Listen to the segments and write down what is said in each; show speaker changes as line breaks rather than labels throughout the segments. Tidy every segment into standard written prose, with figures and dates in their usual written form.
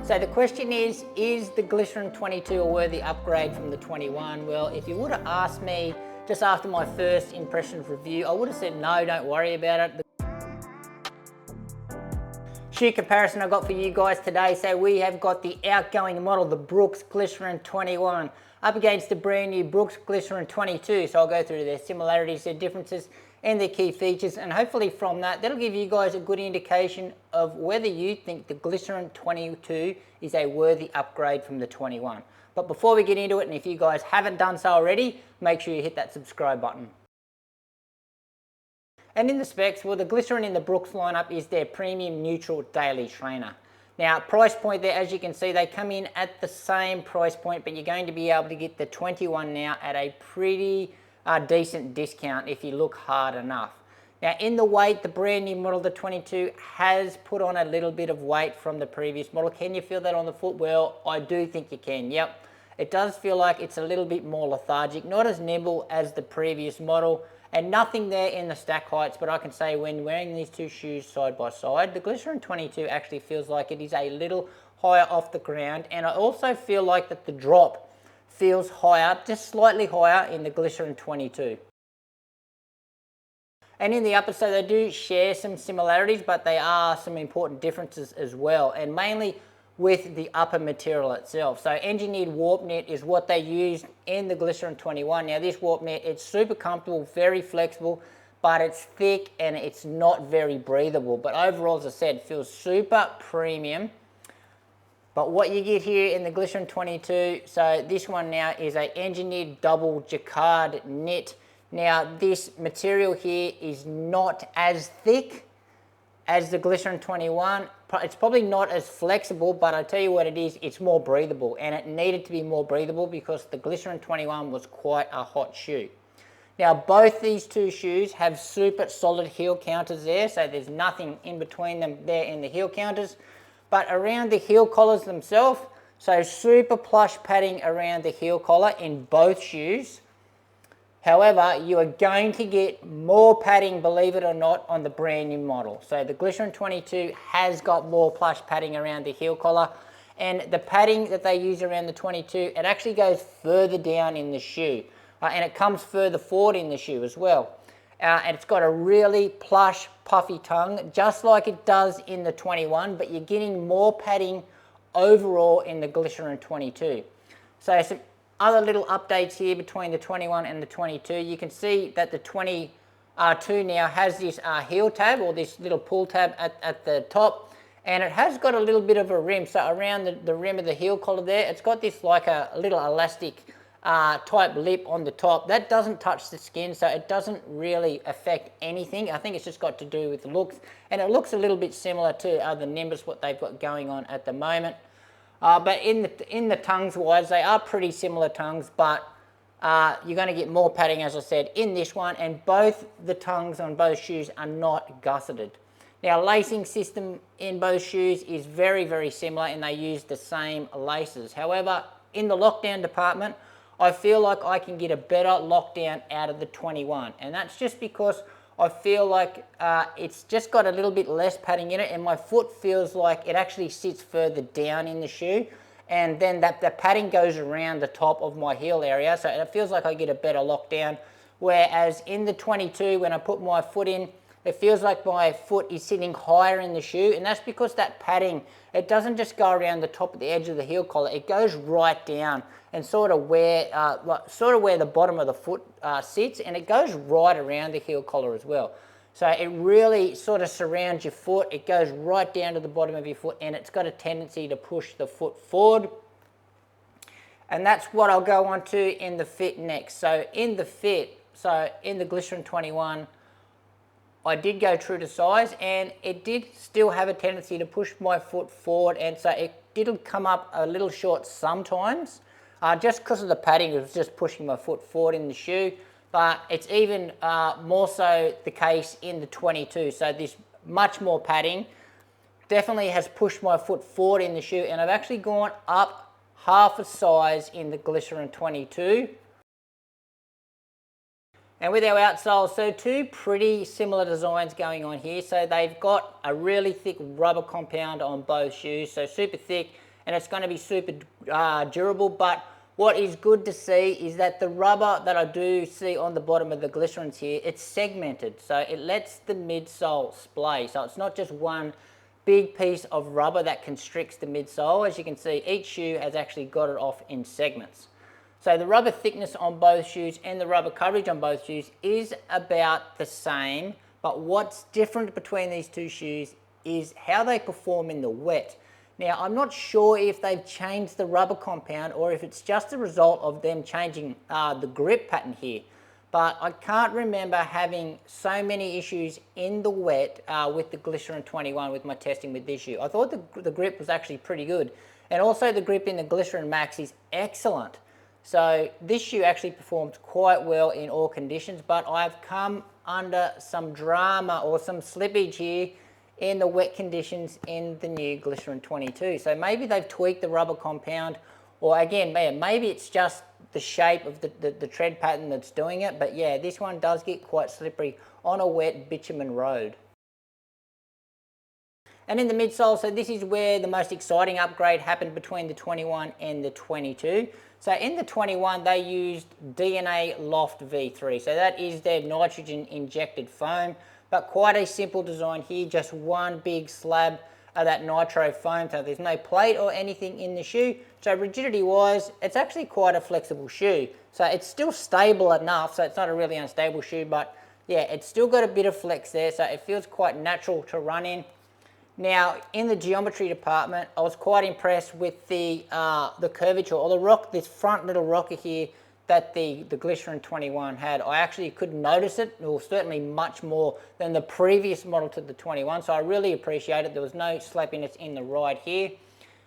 So the question is the Glycerin 22 a worthy upgrade from the 21? Well, if you would have asked me just after my first impressions review, I would have said no, don't worry about it. Shoe comparison I got for you guys today. So we have got the outgoing model, the Brooks Glycerin 21, up against the brand new Brooks Glycerin 22. So I'll go through their similarities, their differences, and their key features, and hopefully from that'll give you guys a good indication of whether you think the Glycerin 22 is a worthy upgrade from the 21. But before we get into it, and if you guys haven't done so already, make sure you hit that subscribe button. And in the specs, well, the Glycerin in the Brooks lineup is their premium neutral daily trainer. Now, price point there, as you can see, they come in at the same price point, but you're going to be able to get the 21 now at a pretty decent discount if you look hard enough. Now, in the weight, the brand new model, the 22, has put on a little bit of weight from the previous model. Can you feel that on the foot? Well, I do think you can, yep. It does feel like it's a little bit more lethargic, not as nimble as the previous model, and nothing there in the stack heights, but I can say when wearing these two shoes side by side, the Glycerin 22 actually feels like it is a little higher off the ground, and I also feel like that the drop feels higher, just slightly higher in the Glycerin 22. And in the upper, so they do share some similarities, but they are some important differences as well, and mainly with the upper material itself. So engineered warp net is what they used in the Glycerin 21. Now this warp net, it's super comfortable, very flexible, but it's thick and it's not very breathable. But overall, as I said, feels super premium. But what you get here in the Glycerin 22, so this one now is a engineered double jacquard net. Now this material here is not as thick as the Glycerin 21. It's probably not as flexible, but I tell you what it is, it's more breathable, and it needed to be more breathable because the Glycerin 21 was quite a hot shoe. Now both these two shoes have super solid heel counters there, so there's nothing in between them there in the heel counters. But around the heel collars themselves, so super plush padding around the heel collar in both shoes. However, you are going to get more padding, believe it or not, on the brand new model. So the Glycerin 22 has got more plush padding around the heel collar, and the padding that they use around the 22, it actually goes further down in the shoe, and it comes further forward in the shoe as well. And it's got a really plush, puffy tongue, just like it does in the 21, but you're getting more padding overall in the Glycerin 22. So some other little updates here between the 21 and the 22. You can see that the 22 now has this heel tab, or this little pull tab at the top, and it has got a little bit of a rim. So around the rim of the heel collar there, it's got this like a little elastic type lip on the top. That doesn't touch the skin, so it doesn't really affect anything. I think it's just got to do with looks, and it looks a little bit similar to the Nimbus, what they've got going on at the moment. But in the tongues wise, they are pretty similar tongues, but you're going to get more padding, as I said, in this one, and both the tongues on both shoes are not gusseted. Now, lacing system in both shoes is very, very similar, and they use the same laces. However, in the lockdown department, I feel like I can get a better lockdown out of the 21, and that's just because I feel like it's just got a little bit less padding in it, and my foot feels like it actually sits further down in the shoe, and then the padding goes around the top of my heel area, so it feels like I get a better lockdown. Whereas in the 22, when I put my foot in, it feels like my foot is sitting higher in the shoe, and that's because that padding, it doesn't just go around the top of the edge of the heel collar, it goes right down and sort of where the bottom of the foot sits, and it goes right around the heel collar as well. So it really sort of surrounds your foot, it goes right down to the bottom of your foot, and it's got a tendency to push the foot forward. And that's what I'll go on to in the fit next. So in the fit, so in the Glycerin 21, I did go true to size, and it did still have a tendency to push my foot forward, and so it did come up a little short sometimes, just because of the padding. It was just pushing my foot forward in the shoe, but it's even more so the case in the 22. So this much more padding definitely has pushed my foot forward in the shoe, and I've actually gone up half a size in the Glycerin 22. And with our outsole, so two pretty similar designs going on here. So they've got a really thick rubber compound on both shoes, so super thick, and it's going to be super durable. But what is good to see is that the rubber that I do see on the bottom of the Glycerins here, it's segmented. So it lets the midsole splay. So it's not just one big piece of rubber that constricts the midsole. As you can see, each shoe has actually got it off in segments. So the rubber thickness on both shoes and the rubber coverage on both shoes is about the same. But what's different between these two shoes is how they perform in the wet. Now, I'm not sure if they've changed the rubber compound or if it's just a result of them changing the grip pattern here. But I can't remember having so many issues in the wet with the Glycerin 21 with my testing with this shoe. I thought the grip was actually pretty good. And also the grip in the Glycerin Max is excellent. So this shoe actually performed quite well in all conditions, but I've come under some drama or some slippage here in the wet conditions in the new Glycerin 22. So maybe they've tweaked the rubber compound, or again, maybe it's just the shape of the tread pattern that's doing it. But yeah, this one does get quite slippery on a wet bitumen road. And in the midsole, so this is where the most exciting upgrade happened between the 21 and the 22. So in the 21, they used DNA Loft V3. So that is their nitrogen injected foam, but quite a simple design here, just one big slab of that nitro foam. So there's no plate or anything in the shoe. So rigidity wise, it's actually quite a flexible shoe. So it's still stable enough, so it's not a really unstable shoe, but yeah, it's still got a bit of flex there, so it feels quite natural to run in. Now, in the geometry department, I was quite impressed with the curvature, or the rock, this front little rocker here that the Glycerin 21 had. I actually could notice it, or certainly much more than the previous model to the 21, so I really appreciate it. There was no slappiness in the ride here.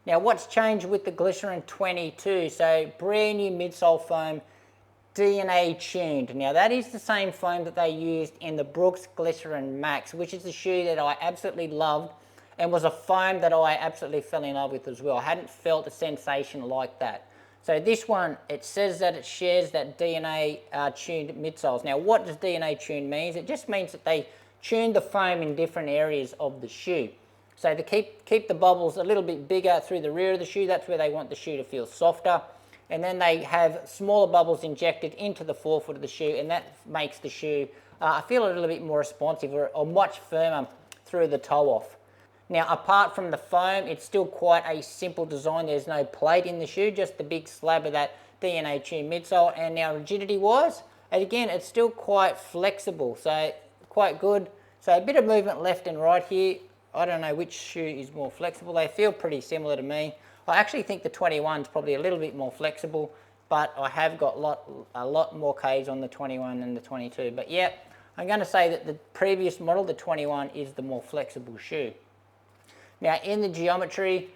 Now, what's changed with the Glycerin 22? So, brand new midsole foam, DNA tuned. Now, that is the same foam that they used in the Brooks Glycerin Max, which is the shoe that I absolutely loved, and was a foam that I absolutely fell in love with as well. I hadn't felt a sensation like that. So this one, it says that it shares that DNA tuned midsoles. Now, what does DNA tuned mean? It just means that they tune the foam in different areas of the shoe. So to keep the bubbles a little bit bigger through the rear of the shoe, that's where they want the shoe to feel softer. And then they have smaller bubbles injected into the forefoot of the shoe, and that makes the shoe feel a little bit more responsive, or much firmer through the toe off. Now, apart from the foam, it's still quite a simple design. There's no plate in the shoe, just the big slab of that DNA tuned midsole. And now rigidity-wise, and again, it's still quite flexible, so quite good. So a bit of movement left and right here. I don't know which shoe is more flexible. They feel pretty similar to me. I actually think the 21 is probably a little bit more flexible, but I have got a lot more Ks on the 21 than the 22. But yeah, I'm going to say that the previous model, the 21, is the more flexible shoe. Now, in the geometry,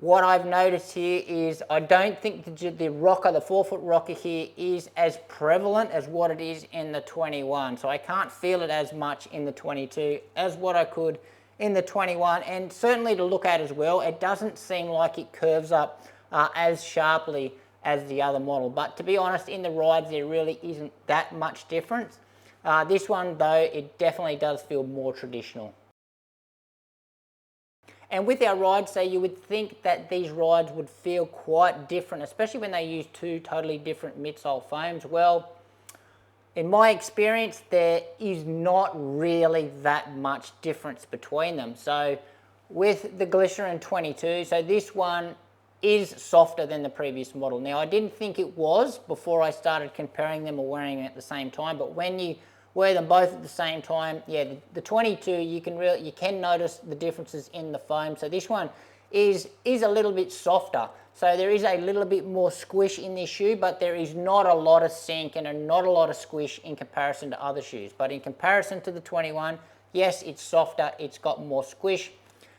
what I've noticed here is I don't think the rocker, the forefoot rocker here, is as prevalent as what it is in the 21. So I can't feel it as much in the 22 as what I could in the 21. And certainly to look at as well, it doesn't seem like it curves up as sharply as the other model. But to be honest, in the rides, there really isn't that much difference. This one, though, it definitely does feel more traditional. And with our rides, so you would think that these rides would feel quite different, especially when they use two totally different midsole foams. Well, in my experience, there is not really that much difference between them. So with the Glycerin 22, so this one is softer than the previous model. Now, I didn't think it was before I started comparing them or wearing them at the same time, but when you wear them both at the same time, yeah, the 22, you can notice the differences in the foam. So this one is a little bit softer. So there is a little bit more squish in this shoe, but there is not a lot of sink and not a lot of squish in comparison to other shoes. But in comparison to the 21, yes, it's softer, it's got more squish.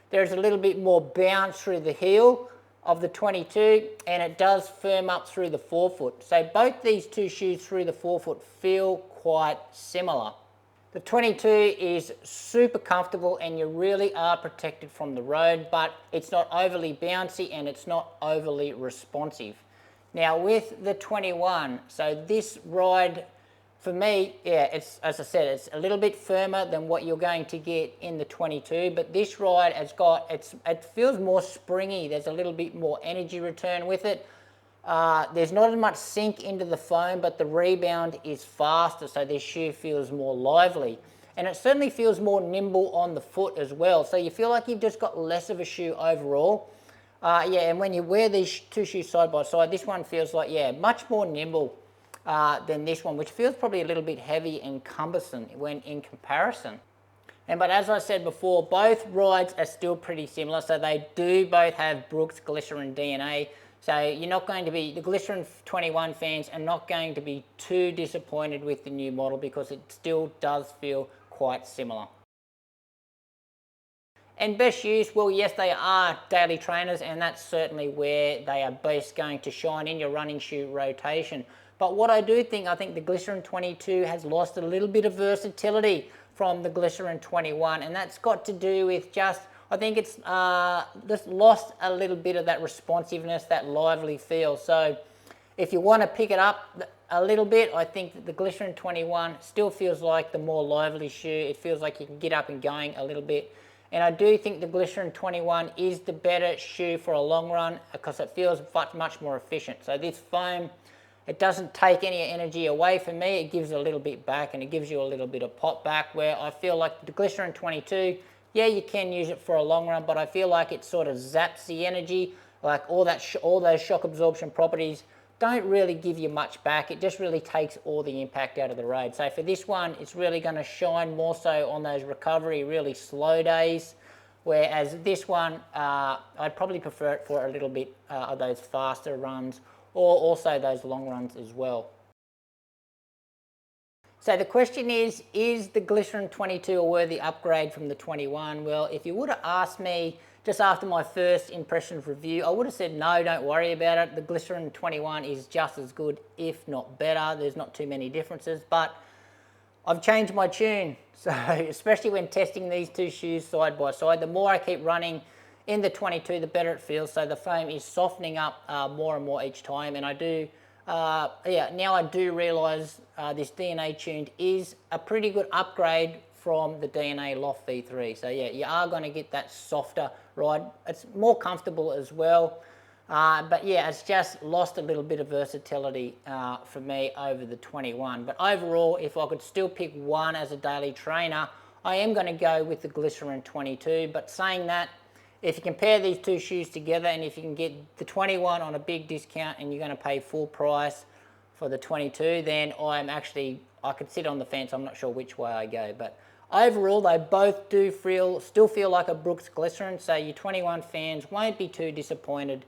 There's a little bit more bounce through the heel of the 22, and it does firm up through the forefoot. So both these two shoes through the forefoot feel quite similar. The 22 is super comfortable and you really are protected from the road, but it's not overly bouncy and it's not overly responsive. Now with the 21, so this ride For me, yeah, it's, as I said, it's a little bit firmer than what you're going to get in the 22, but this ride has got, it feels more springy. There's a little bit more energy return with it. There's not as much sink into the foam, but the rebound is faster, so this shoe feels more lively. And it certainly feels more nimble on the foot as well, so you feel like you've just got less of a shoe overall. Yeah, and when you wear these two shoes side by side, this one feels like, yeah, much more nimble than this one, which feels probably a little bit heavy and cumbersome when in comparison. But as I said before, both rides are still pretty similar, so they do both have Brooks Glycerin DNA. So you're not going to be, the Glycerin 21 fans are not going to be too disappointed with the new model because it still does feel quite similar. And best use, well, yes, they are daily trainers, and that's certainly where they are best going to shine in your running shoe rotation. But what I do think, I think the Glycerin 22 has lost a little bit of versatility from the Glycerin 21, and that's got to do with just, I think it's just lost a little bit of that responsiveness, that lively feel. So if you want to pick it up a little bit, I think that the Glycerin 21 still feels like the more lively shoe. It feels like you can get up and going a little bit. And I do think the Glycerin 21 is the better shoe for a long run because it feels much more efficient. So this foam, it doesn't take any energy away from me. It gives a little bit back, and it gives you a little bit of pop back, where I feel like the Glycerin 22, yeah, you can use it for a long run, but I feel like it sort of zaps the energy, like all those shock absorption properties don't really give you much back. It just really takes all the impact out of the road. So for this one, it's really going to shine more so on those recovery, really slow days, whereas this one, I'd probably prefer it for a little bit of those faster runs, or also those long runs as well. So the question is the Glycerin 22 a worthy upgrade from the 21? Well, if you would have asked me just after my first impressions review, I would have said no, don't worry about it. The Glycerin 21 is just as good, if not better. There's not too many differences, but I've changed my tune. So especially when testing these two shoes side by side, the more I keep running in the 22, the better it feels. So the foam is softening up more and more each time, and I do, now I do realise this DNA tuned is a pretty good upgrade from the DNA Loft V3. So yeah, you are going to get that softer ride. It's more comfortable as well. But yeah, it's just lost a little bit of versatility for me over the 21. But overall, if I could still pick one as a daily trainer, I am going to go with the Glycerin 22. But saying that, if you compare these two shoes together, and if you can get the 21 on a big discount and you're going to pay full price for the 22, then I could sit on the fence. I'm not sure which way I go. But overall, they both do still feel like a Brooks Glycerin, so your 21 fans won't be too disappointed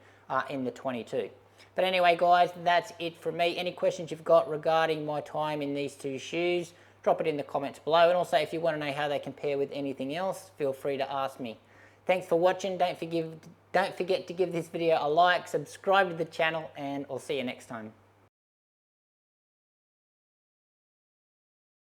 in the 22. But anyway, guys, that's it from me. Any questions you've got regarding my time in these two shoes, drop it in the comments below. And also, if you want to know how they compare with anything else, feel free to ask me. Thanks for watching. Don't forget to give this video a like, subscribe to the channel, and I'll see you next time.